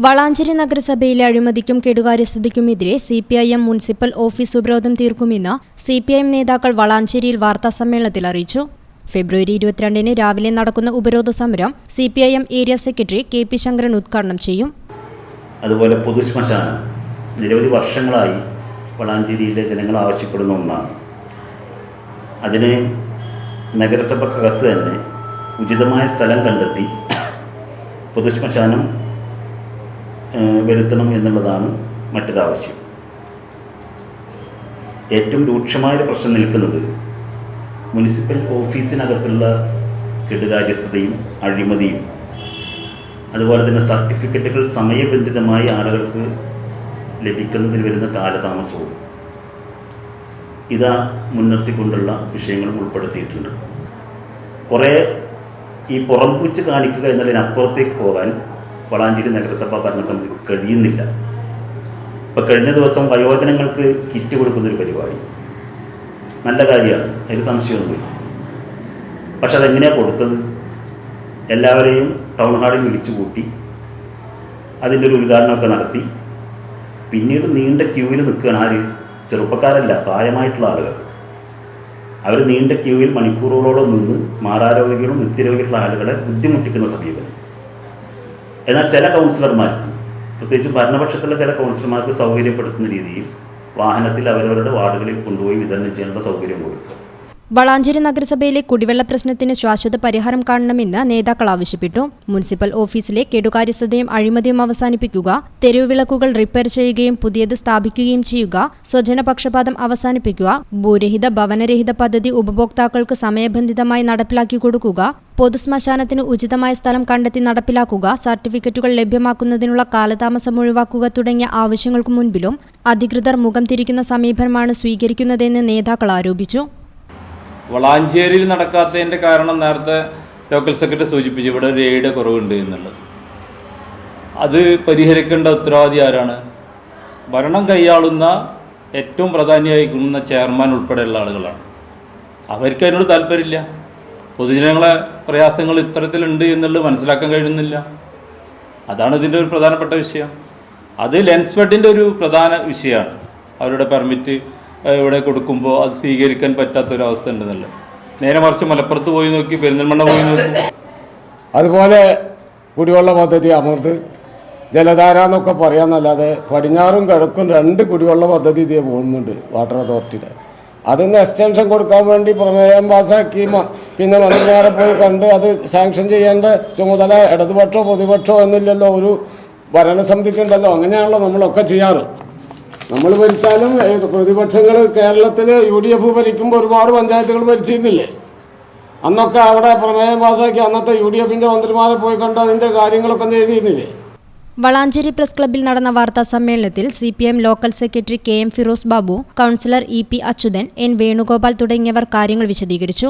വളാഞ്ചേരി നഗരസഭയിലെ അഴിമതിക്കും കെടുകാര്യസ്ഥതയ്ക്കുമെതിരെ CPIM municipal office ഉപരോധം തീർക്കുമെന്ന് CPIM നേതാക്കൾ വളാഞ്ചേരിയിൽ വാർത്താസമ്മേളനത്തിൽ അറിയിച്ചു. ഫെബ്രുവരി 22-ന് രാവിലെ നടക്കുന്ന ഉപരോധ സമരം സിപിഐഎം ഏരിയ സെക്രട്ടറി കെ.പി. ശങ്കരൻ ഉദ്ഘാടനം ചെയ്യും. അതുപോലെ പൊതുശ്മശാനം നിരവധി വർഷങ്ങളായി വളാഞ്ചേരിയിലെ ജനങ്ങൾ ആവശ്യപ്പെടുന്ന ഒന്നാണ്. അതിന് നഗരസഭക്കകത്ത് തന്നെ ഉചിതമായ സ്ഥലം കണ്ടെത്തി പൊതുശ്മശാനം വരുത്തണം എന്നുള്ളതാണ് മറ്റൊരാവശ്യം. ഏറ്റവും രൂക്ഷമായൊരു പ്രശ്നം നിൽക്കുന്നത് മുനിസിപ്പൽ ഓഫീസിനകത്തുള്ള കെടുകാര്യസ്ഥതയും അഴിമതിയും അതുപോലെ തന്നെ സർട്ടിഫിക്കറ്റുകൾ സമയബന്ധിതമായി ആളുകൾക്ക് ലഭിക്കുന്നതിൽ വരുന്ന കാലതാമസവും ഇതാ മുൻനിർത്തിക്കൊണ്ടുള്ള വിഷയങ്ങളും ഉൾപ്പെടുത്തിയിട്ടുണ്ട്. കുറേ ഈ പുറംപൂച്ച് കാണിക്കുക എന്നതിനപ്പുറത്തേക്ക് പോകാൻ വളാഞ്ചേരി നഗരസഭാ ഭരണസമിതിക്ക് കഴിയുന്നില്ല. ഇപ്പോൾ കഴിഞ്ഞ ദിവസം വയോജനങ്ങൾക്ക് കിറ്റ് കൊടുക്കുന്നൊരു പരിപാടി നല്ല കാര്യമാണ്, അതിന് സംശയമൊന്നുമില്ല. പക്ഷെ അതെങ്ങനെയാണ് കൊടുത്തത്? എല്ലാവരെയും ടൗൺ ഹാളിൽ വിളിച്ചു കൂട്ടി അതിൻ്റെ ഒരു ഉദ്ഘാടനമൊക്കെ നടത്തി. പിന്നീട് നീണ്ട ക്യൂവിൽ നിൽക്കുകയാണ്. ആര്? ചെറുപ്പക്കാരല്ല, പ്രായമായിട്ടുള്ള ആളുകൾ. അവർ നീണ്ട ക്യൂവിൽ മണിക്കൂറുകളോളം നിന്ന് മാറാരോഗ്യങ്ങളും നിത്യരോഗികളുള്ള ആളുകളെ ബുദ്ധിമുട്ടിക്കുന്ന സമീപനം. എന്നാൽ ചില കൗൺസിലർമാർക്ക്, പ്രത്യേകിച്ച് ഭരണപക്ഷത്തുള്ള ചില കൗൺസിലർമാർക്ക് സൗകര്യപ്പെടുത്തുന്ന രീതിയിൽ വാഹനത്തിൽ അവരവരുടെ വാർഡുകളിൽ കൊണ്ടുപോയി വിതരണം ചെയ്യാനുള്ള സൗകര്യം കൊടുക്കുക. വളാഞ്ചേരി നഗരസഭയിലെ കുടിവെള്ള പ്രശ്നത്തിന് ശാശ്വത പരിഹാരം കാണണമെന്ന് നേതാക്കൾ ആവശ്യപ്പെട്ടു. മുനിസിപ്പൽ ഓഫീസിലെ കെടുകാര്യസ്ഥതയും അഴിമതിയും അവസാനിപ്പിക്കുക, തെരുവ് വിളക്കുകൾ റിപ്പയർ ചെയ്യുകയും പുതിയത് സ്ഥാപിക്കുകയും ചെയ്യുക, സ്വജനപക്ഷപാതം അവസാനിപ്പിക്കുക, ഭൂരഹിത ഭവനരഹിത പദ്ധതി ഉപഭോക്താക്കൾക്ക് സമയബന്ധിതമായി നടപ്പിലാക്കി കൊടുക്കുക, പൊതുശ്മശാനത്തിന് ഉചിതമായ സ്ഥലം കണ്ടെത്തി നടപ്പിലാക്കുക, സർട്ടിഫിക്കറ്റുകൾ ലഭ്യമാക്കുന്നതിനുള്ള കാലതാമസം ഒഴിവാക്കുക തുടങ്ങിയ ആവശ്യങ്ങൾക്കു മുൻപിലും അധികൃതർ മുഖം തിരിക്കുന്ന സമീപനമാണ് സ്വീകരിക്കുന്നതെന്ന് നേതാക്കൾ ആരോപിച്ചു. വളാഞ്ചേരിയിൽ നടക്കാത്തതിൻ്റെ കാരണം നേരത്തെ ലോക്കൽ സെക്രട്ടറി സൂചിപ്പിച്ചു, ഇവിടെ ഒരു എയുടെ കുറവുണ്ട് എന്നുള്ളത്. അത് പരിഹരിക്കേണ്ട ഉത്തരവാദി ആരാണ്? ഭരണം കൈയാളുന്ന ഏറ്റവും പ്രാധാന്യമായിരിക്കുന്ന ചെയർമാൻ ഉൾപ്പെടെയുള്ള ആളുകളാണ്. അവർക്ക് അതിനോട് താല്പര്യമില്ല. പൊതുജനങ്ങളെ പ്രയാസങ്ങൾ ഇത്തരത്തിലുണ്ട് എന്നുള്ളത് മനസ്സിലാക്കാൻ കഴിയുന്നില്ല. അതാണ് ഇതിൻ്റെ ഒരു പ്രധാനപ്പെട്ട വിഷയം. അത് ലെൻസ്ഫെഡിൻ്റെ ഒരു പ്രധാന വിഷയമാണ്. അവരുടെ പെർമിറ്റ് ഇവിടെ കൊടുക്കുമ്പോൾ അത് സ്വീകരിക്കാൻ പറ്റാത്തൊരവസ്ഥ ഉണ്ടെന്നല്ല. നേരെ മറിച്ച് മലപ്പുറത്ത് പോയി നോക്കി, പെരിന്തൽമണ്ണ പോയി നോക്കി. അതുപോലെ കുടിവെള്ള പദ്ധതി അമൃത്, ജലധാര എന്നൊക്കെ പറയാമെന്നല്ലാതെ പടിഞ്ഞാറും കിഴക്കും 2 കുടിവെള്ള പദ്ധതി ഇതേ പോകുന്നുണ്ട് വാട്ടർ അതോറിറ്റിയുടെ. അതിന് എക്സ്റ്റൻഷൻ കൊടുക്കാൻ വേണ്ടി പ്രമേയം പാസ്സാക്കി പിന്നെ മന്ത്രിമാരെ പോയി കണ്ട് അത് സാങ്ഷൻ ചെയ്യേണ്ട ചുമതല ഇടതുപക്ഷമോ പ്രതിപക്ഷമോ എന്നില്ലല്ലോ, ഒരു ഭരണസമിതിക്കുണ്ടല്ലോ. അങ്ങനെയാണല്ലോ നമ്മളൊക്കെ ചെയ്യാറ്. നമ്മൾ ഭരിച്ചാലും പ്രതിപക്ഷങ്ങൾ കേരളത്തിൽ UDF ഭരിക്കുമ്പോൾ ഒരുപാട് പഞ്ചായത്തുകൾ ഭരിച്ചിരുന്നില്ലേ? അന്നൊക്കെ അവിടെ പ്രമേയം പാസ്സാക്കി അന്നത്തെ UDFൻ്റെ മന്ത്രിമാരെ പോയി കണ്ട് അതിൻ്റെ കാര്യങ്ങളൊക്കെ എഴുതിയിരുന്നില്ലേ? വളാഞ്ചേരി പ്രസ് ക്ലബ്ബിൽ നടന്ന വാർത്താ സമ്മേളനത്തിൽ CPM local secretary K M. Firoz Babu, councillor EP. Achuthan, N. Venugopal തുടങ്ങിയവർ കാര്യങ്ങൾ വിശദീകരിച്ചു.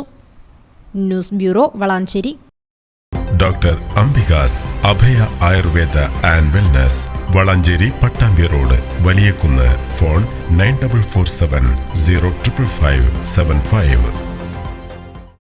News bureau, Valanchery. Doctor Ambika's Abhaya Ayurveda and wellness, Valanchery Pattambi road, Valiyakunnu. Phone 9447 0555575.